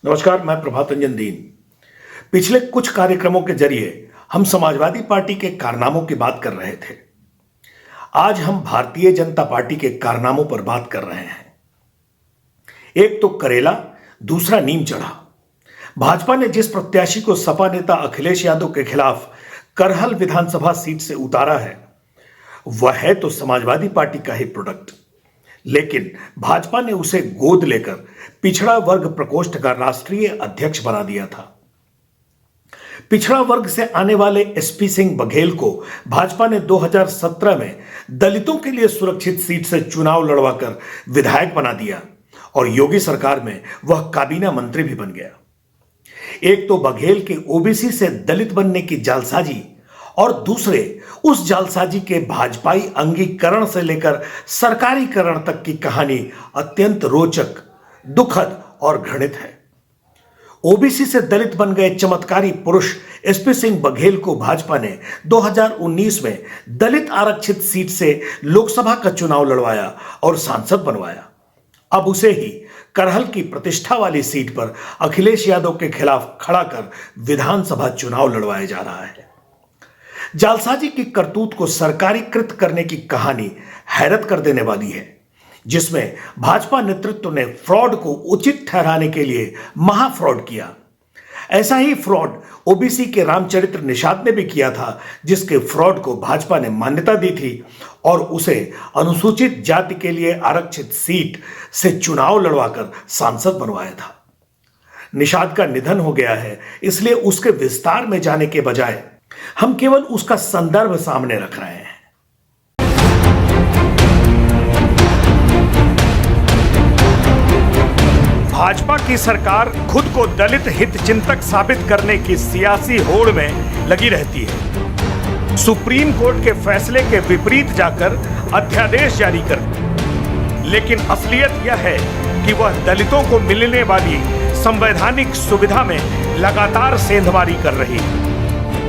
नमस्कार, मैं प्रभात रंजन दीन। पिछले कुछ कार्यक्रमों के जरिए हम समाजवादी पार्टी के कारनामों की बात कर रहे थे। आज हम भारतीय जनता पार्टी के कारनामों पर बात कर रहे हैं। एक तो करेला, दूसरा नीम चढ़ा। भाजपा ने जिस प्रत्याशी को सपा नेता अखिलेश यादव के खिलाफ करहल विधानसभा सीट से उतारा है, वह है तो समाजवादी पार्टी का ही प्रोडक्ट। लेकिन भाजपा ने उसे गोद लेकर पिछड़ा वर्ग प्रकोष्ठ का राष्ट्रीय अध्यक्ष बना दिया था। पिछड़ा वर्ग से आने वाले एसपी सिंह बघेल को भाजपा ने 2017 में दलितों के लिए सुरक्षित सीट से चुनाव लड़वाकर विधायक बना दिया और योगी सरकार में वह काबीना मंत्री भी बन गया। एक तो बघेल के ओबीसी से दलित बनने की जालसाजी और दूसरे उस जालसाजी के भाजपाई अंगीकरण से लेकर सरकारीकरण तक की कहानी अत्यंत रोचक, दुखद और घृणित है। ओबीसी से दलित बन गए चमत्कारी पुरुष एसपी सिंह बघेल को भाजपा ने 2019 में दलित आरक्षित सीट से लोकसभा का चुनाव लड़वाया और सांसद बनवाया। अब उसे ही करहल की प्रतिष्ठा वाली सीट पर अखिलेश यादव के खिलाफ खड़ा कर विधानसभा चुनाव लड़वाया जा रहा है। जालसाजी की करतूत को सरकारीकृत करने की कहानी हैरत कर देने वाली है, जिसमें भाजपा नेतृत्व ने फ्रॉड को उचित ठहराने के लिए महाफ्रॉड किया। ऐसा ही फ्रॉड ओबीसी के रामचरित्र निषाद ने भी किया था, जिसके फ्रॉड को भाजपा ने मान्यता दी थी और उसे अनुसूचित जाति के लिए आरक्षित सीट से चुनाव लड़वाकर सांसद बनवाया था। निषाद का निधन हो गया है, इसलिए उसके विस्तार में जाने के बजाय हम केवल उसका संदर्भ सामने रख रहे हैं। भाजपा की सरकार खुद को दलित हित चिंतक साबित करने की सियासी होड़ में लगी रहती है। सुप्रीम कोर्ट के फैसले के विपरीत जाकर अध्यादेश जारी कर, लेकिन असलियत यह है कि वह दलितों को मिलने वाली संवैधानिक सुविधा में लगातार सेंधमारी कर रही है।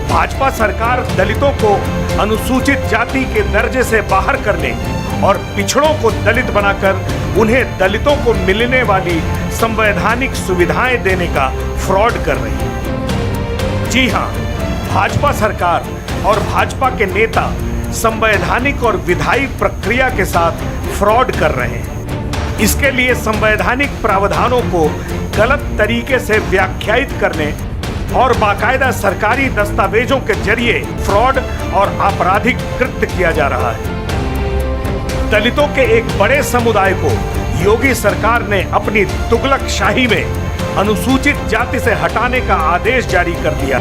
भाजपा सरकार दलितों को अनुसूचित जाति के दर्जे से बाहर करने और पिछड़ों को दलित बनाकर उन्हें दलितों को मिलने वाली संवैधानिक सुविधाएं देने का फ्रॉड कर रही है। जी हां, भाजपा सरकार और भाजपा के नेता संवैधानिक और विधायी प्रक्रिया के साथ फ्रॉड कर रहे हैं। इसके लिए संवैधानिक प्रावधानों को गलत तरीके से व्याख्यायित करने और बाकायदा सरकारी दस्तावेजों के जरिए फ्रॉड और आपराधिक कृत्य किया जा रहा है। दलितों के एक बड़े समुदाय को योगी सरकार ने अपनी तुगलकशाही में अनुसूचित जाति से हटाने का आदेश जारी कर दिया।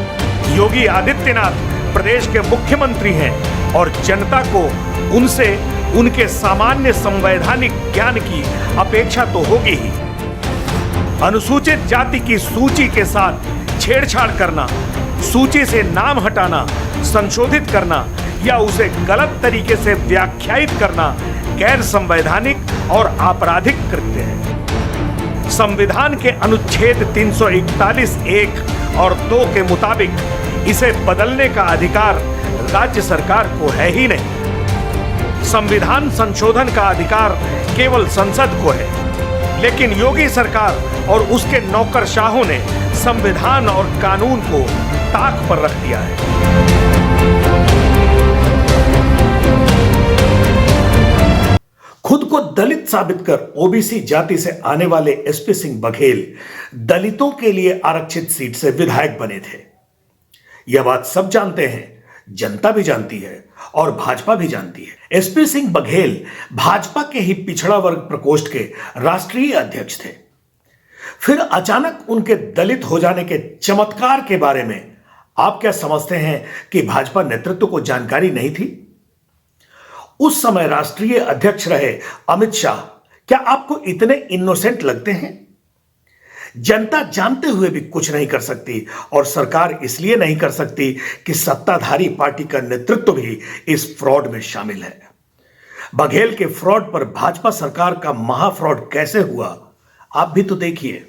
योगी आदित्यनाथ प्रदेश के मुख्यमंत्री हैं और जनता को उनसे उनके सामान्य संवैधानिक ज्ञान की अपेक्षा तो होगी ही। अनुसूचित जाति की सूची के साथ छेड़छाड़ करना, सूची से नाम हटाना, संशोधित करना या उसे गलत तरीके से व्याख्यायित करना गैर संवैधानिक और आपराधिक कृत्य है। संविधान के अनुच्छेद 341(1) और 2 के मुताबिक इसे बदलने का अधिकार राज्य सरकार को है ही नहीं। संविधान संशोधन का अधिकार केवल संसद को है, लेकिन योगी सरकार और उसके नौकरशाहों ने संविधान और कानून को ताक पर रख दिया है। खुद को दलित साबित कर ओबीसी जाति से आने वाले एसपी सिंह बघेल दलितों के लिए आरक्षित सीट से विधायक बने थे। यह बात सब जानते हैं, जनता भी जानती है और भाजपा भी जानती है। एसपी सिंह बघेल भाजपा के ही पिछड़ा वर्ग प्रकोष्ठ के राष्ट्रीय अध्यक्ष थे। फिर अचानक उनके दलित हो जाने के चमत्कार के बारे में आप क्या समझते हैं कि भाजपा नेतृत्व को जानकारी नहीं थी? उस समय राष्ट्रीय अध्यक्ष रहे अमित शाह क्या आपको इतने इनोसेंट लगते हैं? जनता जानते हुए भी कुछ नहीं कर सकती और सरकार इसलिए नहीं कर सकती कि सत्ताधारी पार्टी का नेतृत्व भी इस फ्रॉड में शामिल है। बघेल के फ्रॉड पर भाजपा सरकार का महाफ्रॉड कैसे हुआ, आप भी तो देखिए।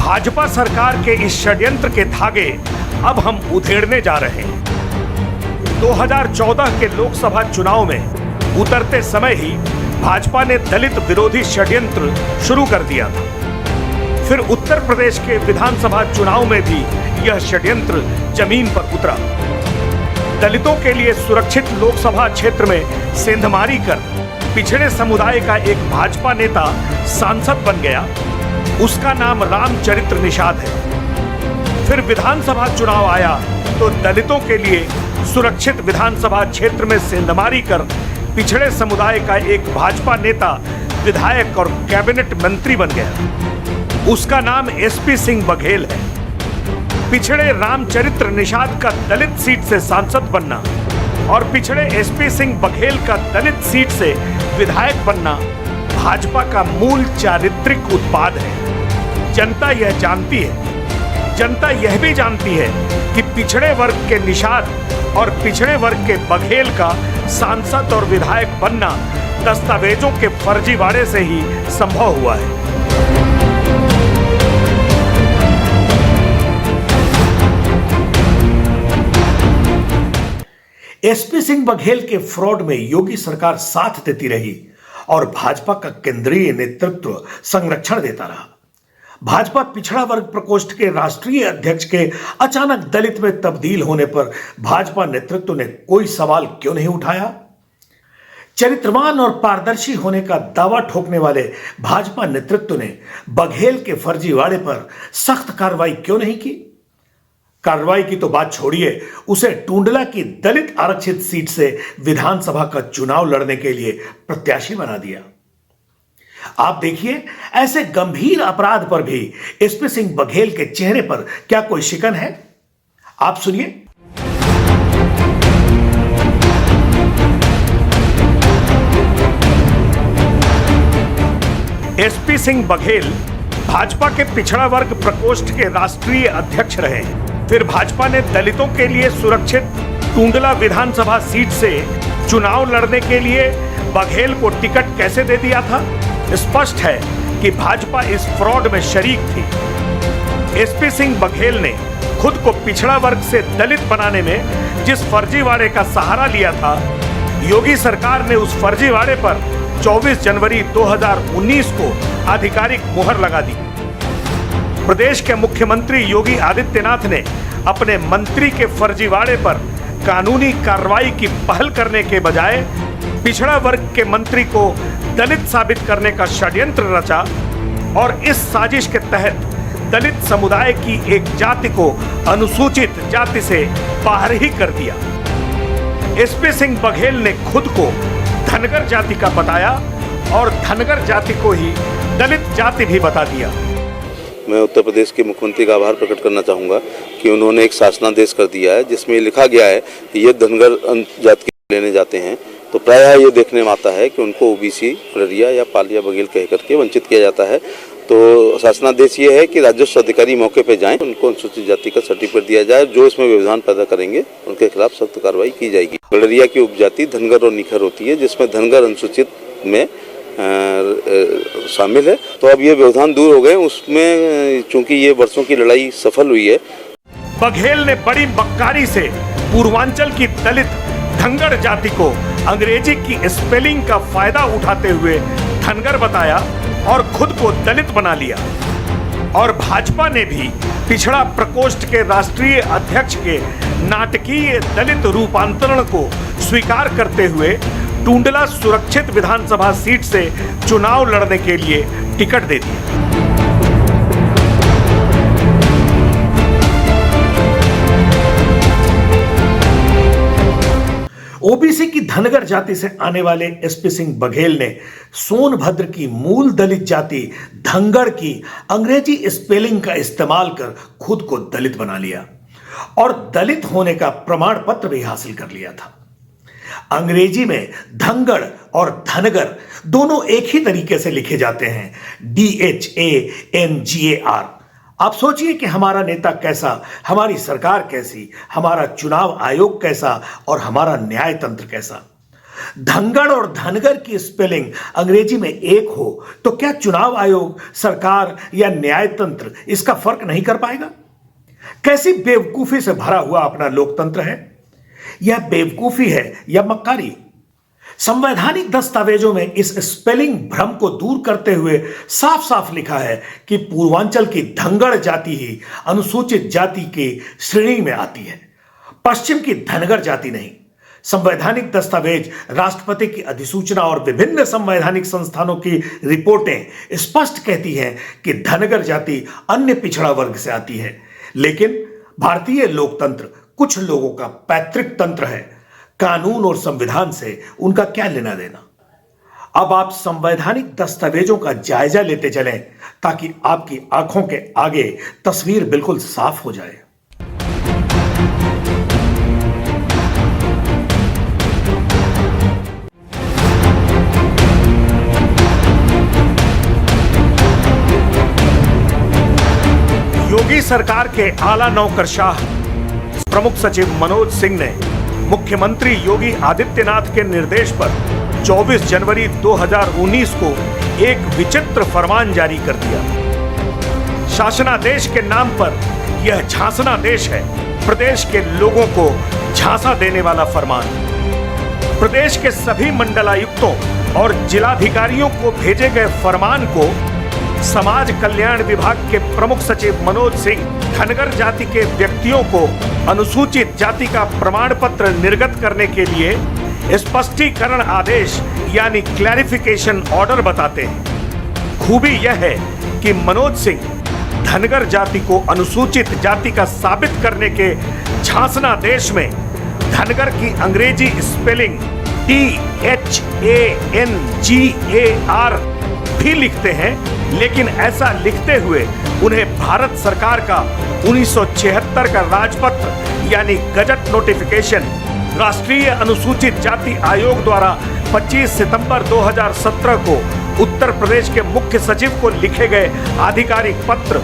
भाजपा सरकार के इस षड्यंत्र के धागे अब हम उधेड़ने जा रहे हैं। 2014 के लोकसभा चुनाव में उतरते समय ही भाजपा ने दलित विरोधी षड्यंत्र शुरू कर दिया था। फिर उत्तर प्रदेश के विधानसभा चुनाव में भी यह षड्यंत्र जमीन पर उतरा। दलितों के लिए सुरक्षित लोकसभा क्षेत्र में सेंधमारी कर पिछड़े समुदाय का एक भाजपा नेता सांसद बन गया। उसका नाम रामचरित्र निषाद है। फिर विधानसभा चुनाव आया तो दलितों के लिए सुरक्षित विधानसभा क्षेत्र में सेंधमारी कर पिछड़े समुदाय का एक भाजपा नेता विधायक और कैबिनेट मंत्री बन गया। उसका नाम एसपी सिंह बघेल है। पिछड़े रामचरित्र निषाद का दलित सीट से सांसद बनना और पिछड़े एसपी सिंह बघेल का दलित सीट से विधायक बनना भाजपा का मूल चारित्रिक उत्पाद है। जनता यह जानती है। जनता यह भी जानती है कि पिछड़े वर्ग के निषाद और पिछड़े वर्ग के बघेल का सांसद और विधायक बनना दस्तावेजों के फर्जीवाड़े से ही संभव हुआ है। एसपी सिंह बघेल के फ्रॉड में योगी सरकार साथ देती रही और भाजपा का केंद्रीय नेतृत्व संरक्षण देता रहा। भाजपा पिछड़ा वर्ग प्रकोष्ठ के राष्ट्रीय अध्यक्ष के अचानक दलित में तब्दील होने पर भाजपा नेतृत्व ने कोई सवाल क्यों नहीं उठाया? चरित्रवान और पारदर्शी होने का दावा ठोकने वाले भाजपा नेतृत्व ने बघेल के फर्जीवाड़े पर सख्त कार्रवाई क्यों नहीं की? कार्रवाई की तो बात छोड़िए, उसे टूंडला की दलित आरक्षित सीट से विधानसभा का चुनाव लड़ने के लिए प्रत्याशी बना दिया। आप देखिए, ऐसे गंभीर अपराध पर भी एसपी सिंह बघेल के चेहरे पर क्या कोई शिकन है? आप सुनिए। एसपी सिंह बघेल भाजपा के पिछड़ा वर्ग प्रकोष्ठ के राष्ट्रीय अध्यक्ष रहे। फिर भाजपा ने दलितों के लिए सुरक्षित टूंडला विधानसभा सीट से चुनाव लड़ने के लिए बघेल को टिकट कैसे दे दिया था? स्पष्ट है कि भाजपा इस फ्रॉड में शरीक थी। एसपी सिंह बघेल ने खुद को पिछड़ा वर्ग से दलित बनाने में जिस फर्जीवाड़े का सहारा लिया था, योगी सरकार ने उस फर्जीवाड़े पर 24 जनवरी 2019 को आधिकारिक मुहर लगा दी। प्रदेश के मुख्यमंत्री योगी आदित्यनाथ ने अपने मंत्री के फर्जीवाड़े पर कानूनी कार्रवाई की पहल करने के बजाय पिछड़ा वर्ग के मंत्री को दलित साबित करने का षड्यंत्र रचा और इस साजिश के तहत दलित समुदाय की एक जाति को अनुसूचित जाति से बाहर ही कर दिया। एसपी सिंह बघेल ने खुद को धनगर जाति का बताया और धनगर जाति को ही दलित जाति भी बता दिया। मैं उत्तर प्रदेश के मुख्यमंत्री का आभार प्रकट करना चाहूँगा कि उन्होंने एक शासनादेश कर दिया है जिसमें लिखा गया है कि ये धनगर जाति के लेने जाते हैं तो प्रायः ये देखने में आता है कि उनको ओबीसी, ररिया या पालिया बघेल कह करके वंचित किया जाता है। तो शासनादेश ये है कि राजस्व अधिकारी मौके पर जाएं, उनको अनुसूचित जाति का सर्टिफिकेट दिया जाए। जो इसमें व्यवधान पैदा करेंगे उनके खिलाफ सख्त कार्रवाई की जाएगी। ररिया की उपजाति धनगर और निखर होती है जिसमें धनगर अनुसूचित में शामिल है। तो अब ये व्यवधान दूर हो गए, उसमें चूंकि ये वर्षों की लड़ाई सफल हुई है। बघेल ने बड़ी मक्कारी से पूर्वांचल की दलित धनगर जाति को अंग्रेजी की स्पेलिंग का फायदा उठाते हुए धनगर बताया और खुद को दलित बना लिया। और भाजपा ने भी पिछड़ा प्रकोष्ठ के राष्ट्रीय अध्यक्ष के नाटकीय दलित रूपांतरण को स्वीकार करते हुए टूंडला सुरक्षित विधानसभा सीट से चुनाव लड़ने के लिए टिकट दे दिया। ओबीसी की धनगर जाति से आने वाले एसपी सिंह बघेल ने सोनभद्र की मूल दलित जाति धनगर की अंग्रेजी स्पेलिंग का इस्तेमाल कर खुद को दलित बना लिया और दलित होने का प्रमाण पत्र भी हासिल कर लिया था। अंग्रेजी में धनगर और धनगर दोनों एक ही तरीके से लिखे जाते हैं, DHANGAR। आप सोचिए कि हमारा नेता कैसा, हमारी सरकार कैसी, हमारा चुनाव आयोग कैसा और हमारा न्याय तंत्र कैसा। धनगर और धनगर की स्पेलिंग अंग्रेजी में एक हो तो क्या चुनाव आयोग, सरकार या न्याय तंत्र इसका फर्क नहीं कर पाएगा? कैसी बेवकूफी से भरा हुआ अपना लोकतंत्र है। यह बेवकूफी है या मक्कारी? संवैधानिक दस्तावेजों में इस स्पेलिंग भ्रम को दूर करते हुए साफ साफ लिखा है कि पूर्वांचल की धनगर जाति ही अनुसूचित जाति की श्रेणी में आती है, पश्चिम की धनगर जाति नहीं। संवैधानिक दस्तावेज, राष्ट्रपति की अधिसूचना और विभिन्न संवैधानिक संस्थानों की रिपोर्टें स्पष्ट कहती हैं कि धनगर जाति अन्य पिछड़ा वर्ग से आती है। लेकिन भारतीय लोकतंत्र कुछ लोगों का पैतृक तंत्र है। कानून और संविधान से उनका क्या लेना देना? अब आप संवैधानिक दस्तावेजों का जायजा लेते चलें ताकि आपकी आंखों के आगे तस्वीर बिल्कुल साफ हो जाए। योगी सरकार के आला नौकरशाह प्रमुख सचिव मनोज सिंह ने मुख्यमंत्री योगी आदित्यनाथ के निर्देश पर 24 जनवरी 2019 को एक विचित्र फरमान जारी कर दिया। शासनादेश के नाम पर यह झांसनादेश है, प्रदेश के लोगों को झांसा देने वाला फरमान। प्रदेश के सभी मंडलायुक्तों और जिलाधिकारियों को भेजे गए फरमान को समाज कल्याण विभाग के प्रमुख सचिव मनोज सिंह धनगर जाति के व्यक्तियों को अनुसूचित जाति का प्रमाण पत्र निर्गत करने के लिए स्पष्टीकरण आदेश यानी क्लैरिफिकेशन ऑर्डर बताते हैं। खूबी यह है कि मनोज सिंह धनगर जाति को अनुसूचित जाति का साबित करने के झांसनादेश में धनगर की अंग्रेजी स्पेलिंग THANGAR भी लिखते हैं, लेकिन ऐसा लिखते हुए उन्हें भारत सरकार का 1976 का राजपत्र यानी गजट नोटिफिकेशन राष्ट्रीय अनुसूचित जाति आयोग द्वारा 25 सितंबर 2017 को उत्तर प्रदेश के मुख्य सचिव को लिखे गए आधिकारिक पत्र,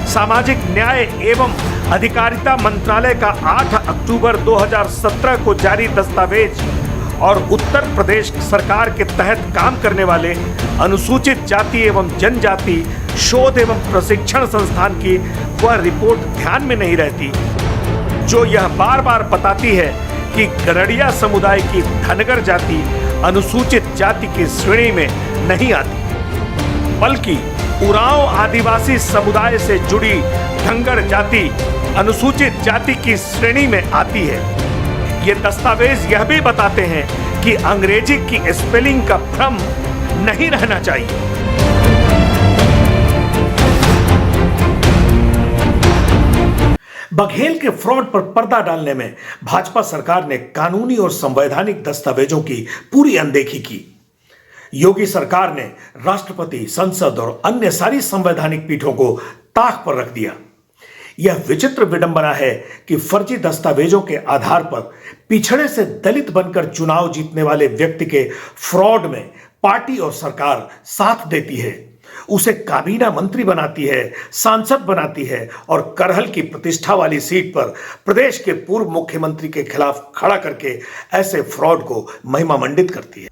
सामाजिक न्याय एवं अधिकारिता मंत्रालय का 8 अक्टूबर 2017 को जारी दस्तावेज और उत्तर प्रदेश सरकार के तहत काम करने वाले अनुसूचित जाति एवं जनजाति शोध एवं प्रशिक्षण संस्थान की वह रिपोर्ट ध्यान में नहीं रहती, जो यह बार बार बताती है कि गरड़िया समुदाय की धनगर जाति अनुसूचित जाति की श्रेणी में नहीं आती, बल्कि उरांव आदिवासी समुदाय से जुड़ी धनगर जाति अनुसूचित जाति की श्रेणी में आती है। ये दस्तावेज यह भी बताते हैं कि अंग्रेजी की स्पेलिंग का भ्रम नहीं रहना चाहिए। बघेल के फ्रॉड पर पर्दा डालने में भाजपा सरकार ने कानूनी और संवैधानिक दस्तावेजों की पूरी अनदेखी की। योगी सरकार ने राष्ट्रपति, संसद और अन्य सारी संवैधानिक पीठों को ताक पर रख दिया। यह विचित्र विडंबना है कि फर्जी दस्तावेजों के आधार पर पिछड़े से दलित बनकर चुनाव जीतने वाले व्यक्ति के फ्रॉड में पार्टी और सरकार साथ देती है, उसे काबीना मंत्री बनाती है, सांसद बनाती है और करहल की प्रतिष्ठा वाली सीट पर प्रदेश के पूर्व मुख्यमंत्री के खिलाफ खड़ा करके ऐसे फ्रॉड को महिमा मंडित करती है।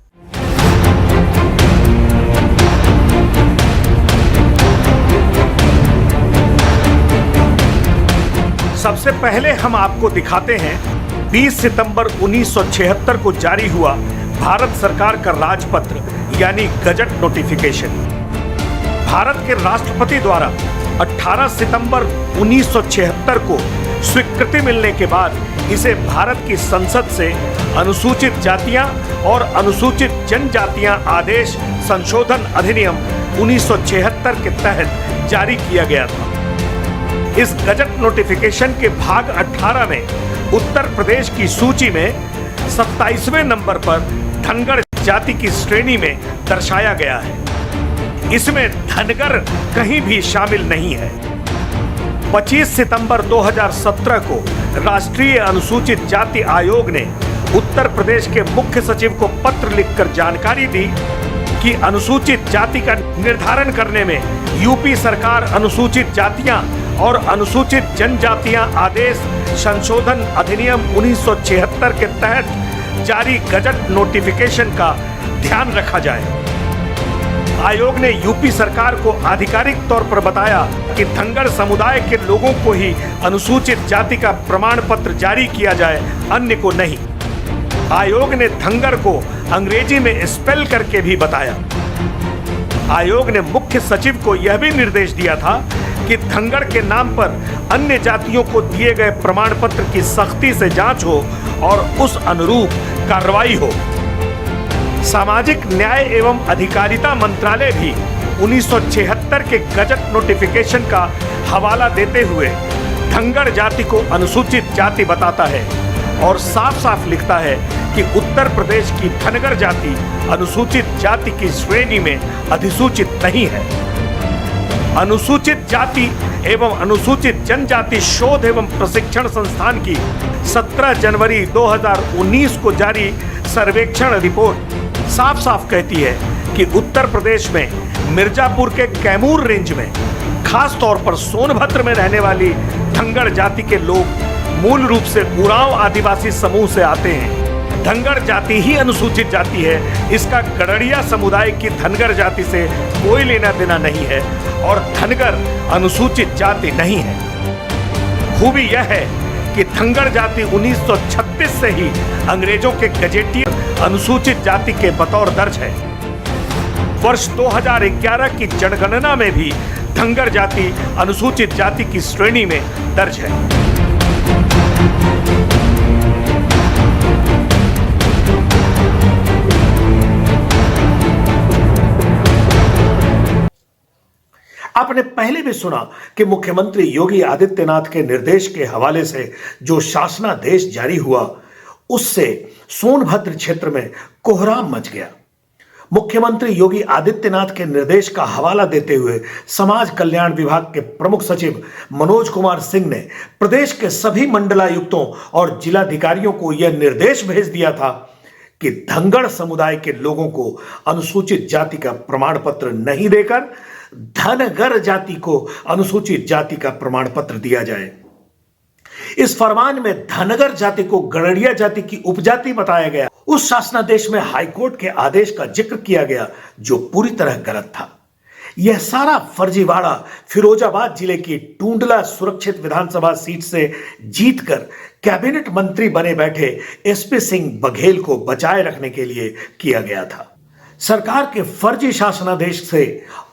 सबसे पहले हम आपको दिखाते हैं 20 सितंबर 1976 को जारी हुआ भारत सरकार का राजपत्र यानी गजट नोटिफिकेशन। भारत के राष्ट्रपति द्वारा 18 सितंबर 1976 को स्वीकृति मिलने के बाद इसे भारत की संसद से अनुसूचित जातियां और अनुसूचित जनजातियां आदेश संशोधन अधिनियम 1976 के तहत जारी किया गया था। इस गजट नोटिफिकेशन के भाग 18 में उत्तर प्रदेश की सूची में 27वें नंबर पर धनगर जाति की श्रेणी में दर्शाया गया है। इसमें धनगर कहीं भी शामिल नहीं है। 25 सितंबर 2017 को राष्ट्रीय अनुसूचित जाति आयोग ने उत्तर प्रदेश के मुख्य सचिव को पत्र लिखकर जानकारी दी कि अनुसूचित जाति का निर्धारण करने में यूपी सरकार अनुसूचित जातियां और अनुसूचित जनजातियां आदेश संशोधन अधिनियम 1976 के तहत जारी गजट नोटिफिकेशन का ध्यान रखा जाए। आयोग ने यूपी सरकार को आधिकारिक तौर पर बताया कि धनगर समुदाय के लोगों को ही अनुसूचित जाति का प्रमाण पत्र जारी किया जाए, अन्य को नहीं। आयोग ने धनगर को अंग्रेजी में स्पेल करके भी बताया। आयोग ने मुख्य सचिव को यह भी निर्देश दिया था कि धनगर के नाम पर अन्य जातियों को दिए गए प्रमाण पत्र की सख्ती से जांच हो और उस अनुरूप कार्रवाई हो। सामाजिक न्याय एवं अधिकारिता मंत्रालय भी 1976 के गजट नोटिफिकेशन का हवाला देते हुए धनगर जाति को अनुसूचित जाति बताता है और साफ साफ लिखता है कि उत्तर प्रदेश की धनगर जाति अनुसूचित जाति की श्रेणी में अधिसूचित नहीं है। अनुसूचित जाति एवं अनुसूचित जनजाति शोध एवं प्रशिक्षण संस्थान की 17 जनवरी 2019 को जारी सर्वेक्षण रिपोर्ट साफ साफ कहती है कि उत्तर प्रदेश में मिर्जापुर के कैमूर रेंज में खास तौर पर सोनभद्र में रहने वाली धनगर जाति के लोग मूल रूप से उरांव आदिवासी समूह से आते हैं। धनगर जाति ही अनुसूचित जाति है, इसका गड़रिया समुदाय की धनगर जाति से कोई लेना देना नहीं है और धनगर अनुसूचित जाति नहीं है। खूबी यह है कि धनगर जाति 1936 से ही अंग्रेजों के गजेटियर अनुसूचित जाति के बतौर दर्ज है। वर्ष 2011 की जनगणना में भी धनगर जाति अनुसूचित जाति की श्रेणी में दर्ज है। आपने पहले भी सुना कि मुख्यमंत्री योगी आदित्यनाथ के निर्देश के हवाले से जो शासनादेश जारी हुआ, उससे सोनभद्र क्षेत्र में कोहराम मच गया। मुख्यमंत्री योगी आदित्यनाथ के निर्देश का हवाला देते हुए समाज कल्याण विभाग के प्रमुख सचिव मनोज कुमार सिंह ने प्रदेश के सभी मंडलायुक्तों और जिलाधिकारियों को यह निर्देश भेज दिया था कि धनगर समुदाय के लोगों को अनुसूचित जाति का प्रमाण पत्र नहीं देकर धनगर जाति को अनुसूचित जाति का प्रमाण पत्र दिया जाए। इस फरमान में धनगर जाति को गड़रिया जाति की उपजाति बताया गया। उस शासनादेश में हाईकोर्ट के आदेश का जिक्र किया गया जो पूरी तरह गलत था। यह सारा फर्जीवाड़ा फिरोजाबाद जिले की टूंडला सुरक्षित विधानसभा सीट से जीतकर कैबिनेट मंत्री बने बैठे एसपी सिंह बघेल को बचाए रखने के लिए किया गया था। सरकार के फर्जी शासनादेश से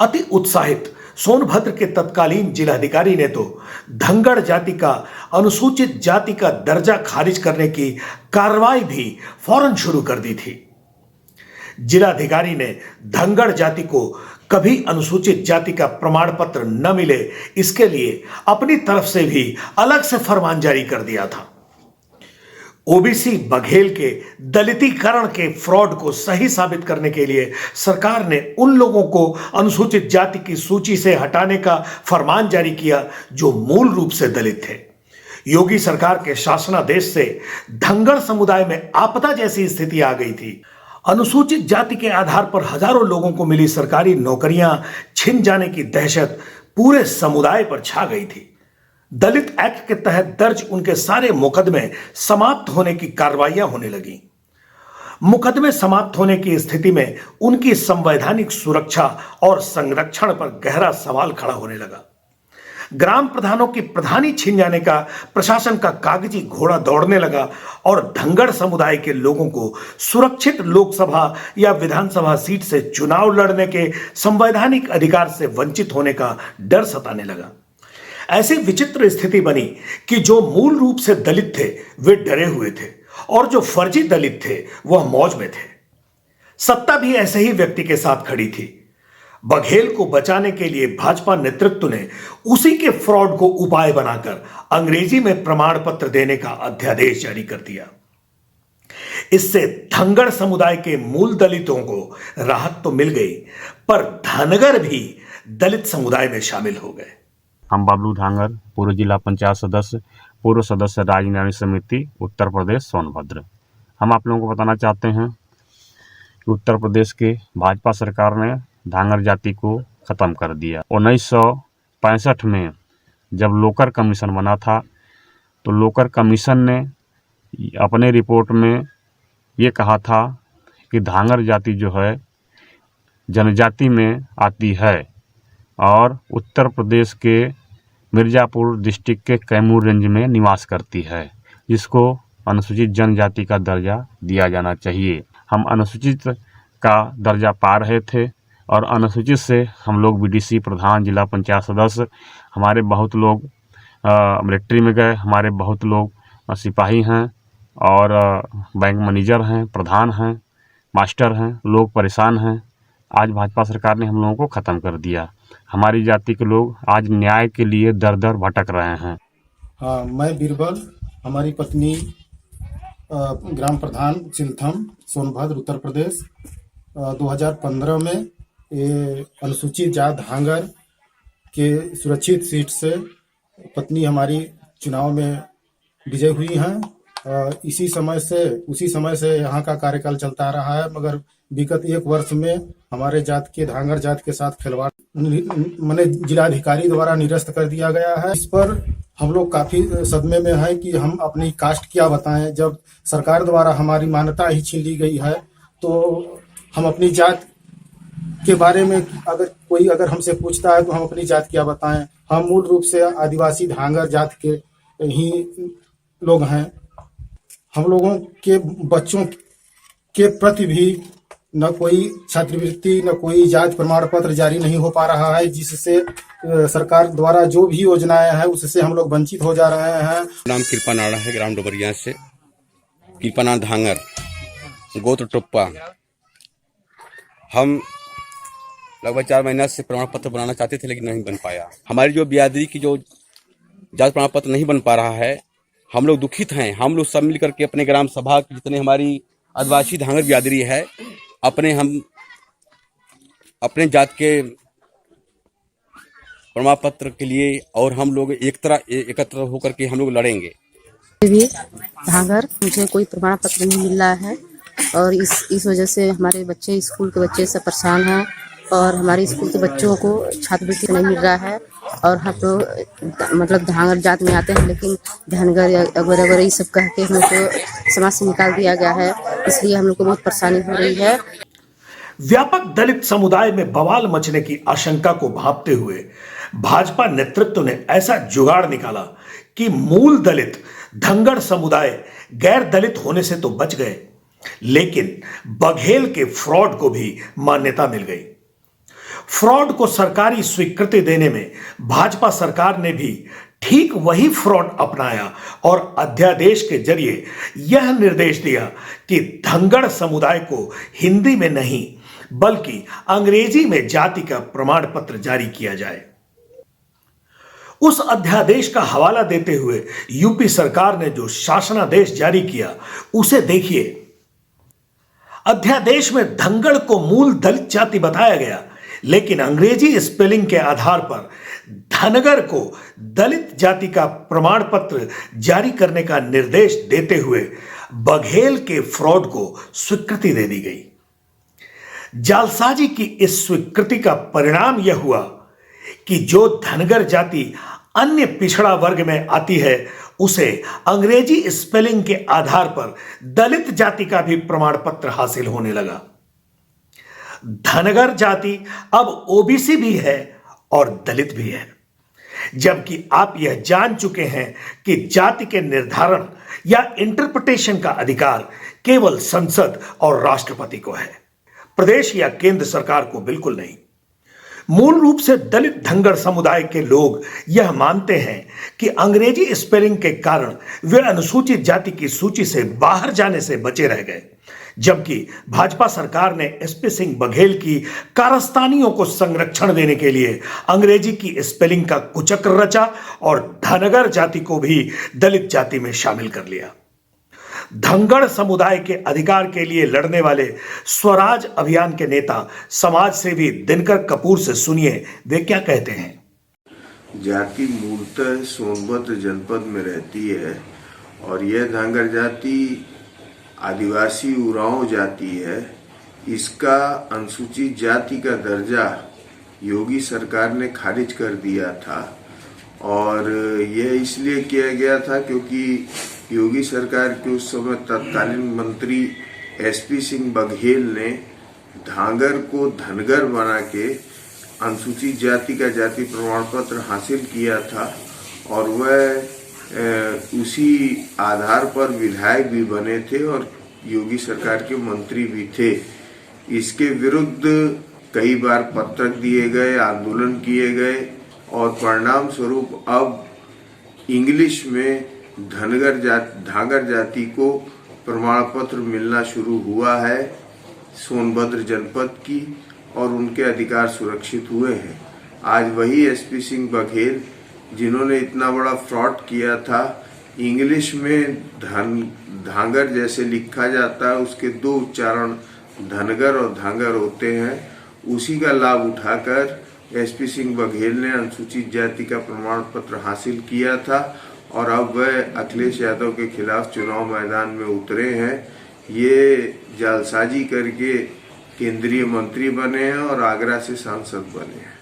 अति उत्साहित सोनभद्र के तत्कालीन जिलाधिकारी ने तो धनगर जाति का अनुसूचित जाति का दर्जा खारिज करने की कार्रवाई भी फौरन शुरू कर दी थी। जिलाधिकारी ने धनगर जाति को कभी अनुसूचित जाति का प्रमाण पत्र न मिले, इसके लिए अपनी तरफ से भी अलग से फरमान जारी कर दिया था। ओबीसी बघेल के दलितीकरण के फ्रॉड को सही साबित करने के लिए सरकार ने उन लोगों को अनुसूचित जाति की सूची से हटाने का फरमान जारी किया जो मूल रूप से दलित थे। योगी सरकार के शासनादेश से धनगर समुदाय में आपदा जैसी स्थिति आ गई थी। अनुसूचित जाति के आधार पर हजारों लोगों को मिली सरकारी नौकरियां छिन जाने की दहशत पूरे समुदाय पर छा गई थी। दलित एक्ट के तहत दर्ज उनके सारे मुकदमे समाप्त होने की कार्रवाइयां होने लगी। मुकदमे समाप्त होने की स्थिति में उनकी संवैधानिक सुरक्षा और संरक्षण पर गहरा सवाल खड़ा होने लगा। ग्राम प्रधानों की प्रधानी छिन जाने का प्रशासन का कागजी घोड़ा दौड़ने लगा और धनगर समुदाय के लोगों को सुरक्षित लोकसभा या विधानसभा सीट से चुनाव लड़ने के संवैधानिक अधिकार से वंचित होने का डर सताने लगा। ऐसी विचित्र स्थिति बनी कि जो मूल रूप से दलित थे वे डरे हुए थे और जो फर्जी दलित थे वह मौज में थे। सत्ता भी ऐसे ही व्यक्ति के साथ खड़ी थी। बघेल को बचाने के लिए भाजपा नेतृत्व ने उसी के फ्रॉड को उपाय बनाकर अंग्रेजी में प्रमाण पत्र देने का अध्यादेश जारी कर दिया। इससे धनगर समुदाय के मूल दलितों को राहत तो मिल गई, पर धनगर भी दलित समुदाय में शामिल हो गए। हम बबलू धांगर, पूर्व जिला पंचायत सदस्य, पूर्व सदस्य राज्य न्याय समिति, उत्तर प्रदेश सोनभद्र। हम आप लोगों को बताना चाहते हैं कि उत्तर प्रदेश के भाजपा सरकार ने धांगर जाति को ख़त्म कर दिया। 1965 में जब लोकर कमीशन बना था तो लोकर कमीशन ने अपने रिपोर्ट में ये कहा था कि धांगर जाति जो है जनजाति में आती है और उत्तर प्रदेश के मिर्ज़ापुर डिस्ट्रिक्ट के कैमूर रेंज में निवास करती है, जिसको अनुसूचित जनजाति का दर्जा दिया जाना चाहिए। हम अनुसूचित का दर्जा पा रहे थे और अनुसूचित से हम लोग बीडीसी प्रधान, जिला पंचायत सदस्य, हमारे बहुत लोग मिलिट्री में गए, हमारे बहुत लोग सिपाही हैं और बैंक मैनेजर हैं, प्रधान हैं, मास्टर हैं, लोग परेशान हैं। आज भाजपा सरकार ने हम लोगों को ख़त्म कर दिया। हमारी जाति के लोग आज न्याय के लिए दर दर भटक रहे हैं। हाँ, मैं बीरबल, हमारी पत्नी ग्राम प्रधान चिलथम, सोनभद्र, उत्तर प्रदेश। 2015 में ये अनुसूचित जात धांगर के सुरक्षित सीट से पत्नी हमारी चुनाव में विजय हुई हैं। उसी समय से यहाँ का कार्यकाल चलता रहा है, मगर विगत 1 वर्ष में हमारे जात के धांगर जात के साथ खिलवाड़ मैंने जिलाधिकारी द्वारा निरस्त कर दिया गया है। इस पर हम लोग काफी सदमे में हैं कि हम अपनी कास्ट क्या बताएं। जब सरकार द्वारा हमारी मान्यता ही छीन ली गई है तो हम अपनी जात के बारे में अगर हमसे पूछता है तो हम अपनी जात क्या बताएं। हम मूल रूप से आदिवासी धांगर जात के ही लोग हैं। हम लोगों के बच्चों के प्रति भी न कोई छात्रवृत्ति न कोई जाति प्रमाण पत्र जारी नहीं हो पा रहा है, जिससे सरकार द्वारा जो भी योजनाएं हैं उससे हम लोग वंचित हो जा रहे हैं। नाम कृपानाड़ा है, ग्राम डोबरिया से। कृपानाड़ धांगर, गोत्र टोप्पा। हम लगभग 4 महीना से प्रमाण पत्र बनाना चाहते थे लेकिन नहीं बन पाया। हमारी जो बिरादरी की जो जाति प्रमाण पत्र नहीं बन पा रहा है, हम लोग दुखित हैं। हम लोग सब मिल करके अपने ग्राम सभा की जितने हमारी आदिवासी धांगर बिरादरी है, हम अपने जात के प्रमाण पत्र के लिए और हम लोग एकत्र होकर के हम लोग लड़ेंगे। भी धांगर, मुझे कोई प्रमाण पत्र नहीं मिल रहा है और इस वजह से हमारे बच्चे, स्कूल के बच्चे सब परेशान हैं और हमारे स्कूल के बच्चों को छात्रवृत्ति नहीं मिल रहा है। और हम लोग मतलब धांगर जात में आते हैं लेकिन धनगर अगर ये सब कह के हम लोग को समाज से निकाल दिया गया है, इसलिए हम लोग को बहुत परेशानी हो रही है। व्यापक दलित समुदाय में बवाल मचने की आशंका को भांपते हुए भाजपा नेतृत्व ने ऐसा जुगाड़ निकाला कि मूल दलित धनगर समुदाय गैर दलित होने से तो बच गए, लेकिन बघेल के फ्रॉड को भी मान्यता मिल गई। फ्रॉड को सरकारी स्वीकृति देने में भाजपा सरकार ने भी ठीक वही फ्रॉड अपनाया और अध्यादेश के जरिए यह निर्देश दिया कि धनगर समुदाय को हिंदी में नहीं बल्कि अंग्रेजी में जाति का प्रमाण पत्र जारी किया जाए। उस अध्यादेश का हवाला देते हुए यूपी सरकार ने जो शासनादेश जारी किया उसे देखिए। अध्यादेश में धनगर को मूल दलित जाति बताया गया, लेकिन अंग्रेजी स्पेलिंग के आधार पर धनगर को दलित जाति का प्रमाण पत्र जारी करने का निर्देश देते हुए बघेल के फ्रॉड को स्वीकृति दे दी गई। जालसाजी की इस स्वीकृति का परिणाम यह हुआ कि जो धनगर जाति अन्य पिछड़ा वर्ग में आती है उसे अंग्रेजी स्पेलिंग के आधार पर दलित जाति का भी प्रमाण पत्र हासिल होने लगा। धनगर जाति अब ओबीसी भी है और दलित भी है, जबकि आप यह जान चुके हैं कि जाति के निर्धारण या इंटरप्रिटेशन का अधिकार केवल संसद और राष्ट्रपति को है, प्रदेश या केंद्र सरकार को बिल्कुल नहीं। मूल रूप से दलित धनगर समुदाय के लोग यह मानते हैं कि अंग्रेजी स्पेलिंग के कारण वे अनुसूचित जाति की सूची से बाहर जाने से बचे रह गए, जबकि भाजपा सरकार ने एसपी सिंह बघेल की कारस्तानियों को संरक्षण देने के लिए अंग्रेजी की स्पेलिंग का कुचक्र रचा और धनगर जाति को भी दलित जाति में शामिल कर लिया। धनगर समुदाय के अधिकार के लिए लड़ने वाले स्वराज अभियान के नेता समाज सेवी दिनकर कपूर से सुनिए वे क्या कहते हैं। जाति मूलतः सोनभद्र जनपद में रहती है और यह धनगर जाति आदिवासी उरांव जाति है। इसका अनुसूचित जाति का दर्जा योगी सरकार ने खारिज कर दिया था और यह इसलिए किया गया था क्योंकि योगी सरकार के उस समय तत्कालीन मंत्री एसपी सिंह बघेल ने धांगर को धनगर बना के अनुसूचित जाति का जाति प्रमाण पत्र हासिल किया था और वह उसी आधार पर विधायक भी बने थे और योगी सरकार के मंत्री भी थे। इसके विरुद्ध कई बार पत्रक दिए गए, आंदोलन किए गए और परिणाम स्वरूप अब इंग्लिश में धांगर जाति को प्रमाण पत्र मिलना शुरू हुआ है सोनभद्र जनपद की और उनके अधिकार सुरक्षित हुए हैं। आज वही एसपी सिंह बघेल जिन्होंने इतना बड़ा फ्रॉड किया था, इंग्लिश में धांगर जैसे लिखा जाता है उसके दो उच्चारण धनगर और धांगर होते हैं, उसी का लाभ उठाकर एसपी सिंह बघेल ने अनुसूचित जाति का प्रमाण पत्र हासिल किया था और अब वह अखिलेश यादव के खिलाफ चुनाव मैदान में उतरे हैं। ये जालसाजी करके केंद्रीय मंत्री बने हैं और आगरा से सांसद बने हैं।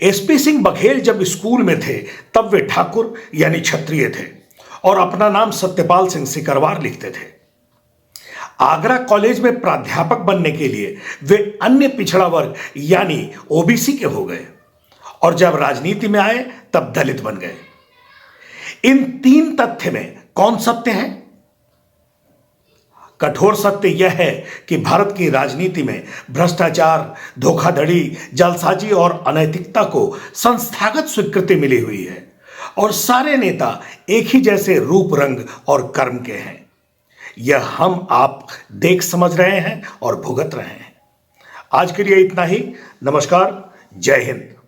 एसपी सिंह बघेल जब स्कूल में थे तब वे ठाकुर यानी क्षत्रिय थे और अपना नाम सत्यपाल सिंह सिकरवार लिखते थे। आगरा कॉलेज में प्राध्यापक बनने के लिए वे अन्य पिछड़ा वर्ग यानी ओबीसी के हो गए और जब राजनीति में आए तब दलित बन गए। इन तीन तथ्य में कौन सत्य है? कठोर सत्य यह है कि भारत की राजनीति में भ्रष्टाचार, धोखाधड़ी, जालसाजी और अनैतिकता को संस्थागत स्वीकृति मिली हुई है और सारे नेता एक ही जैसे रूप, रंग और कर्म के हैं। यह हम आप देख समझ रहे हैं और भुगत रहे हैं। आज के लिए इतना ही। नमस्कार, जय हिंद।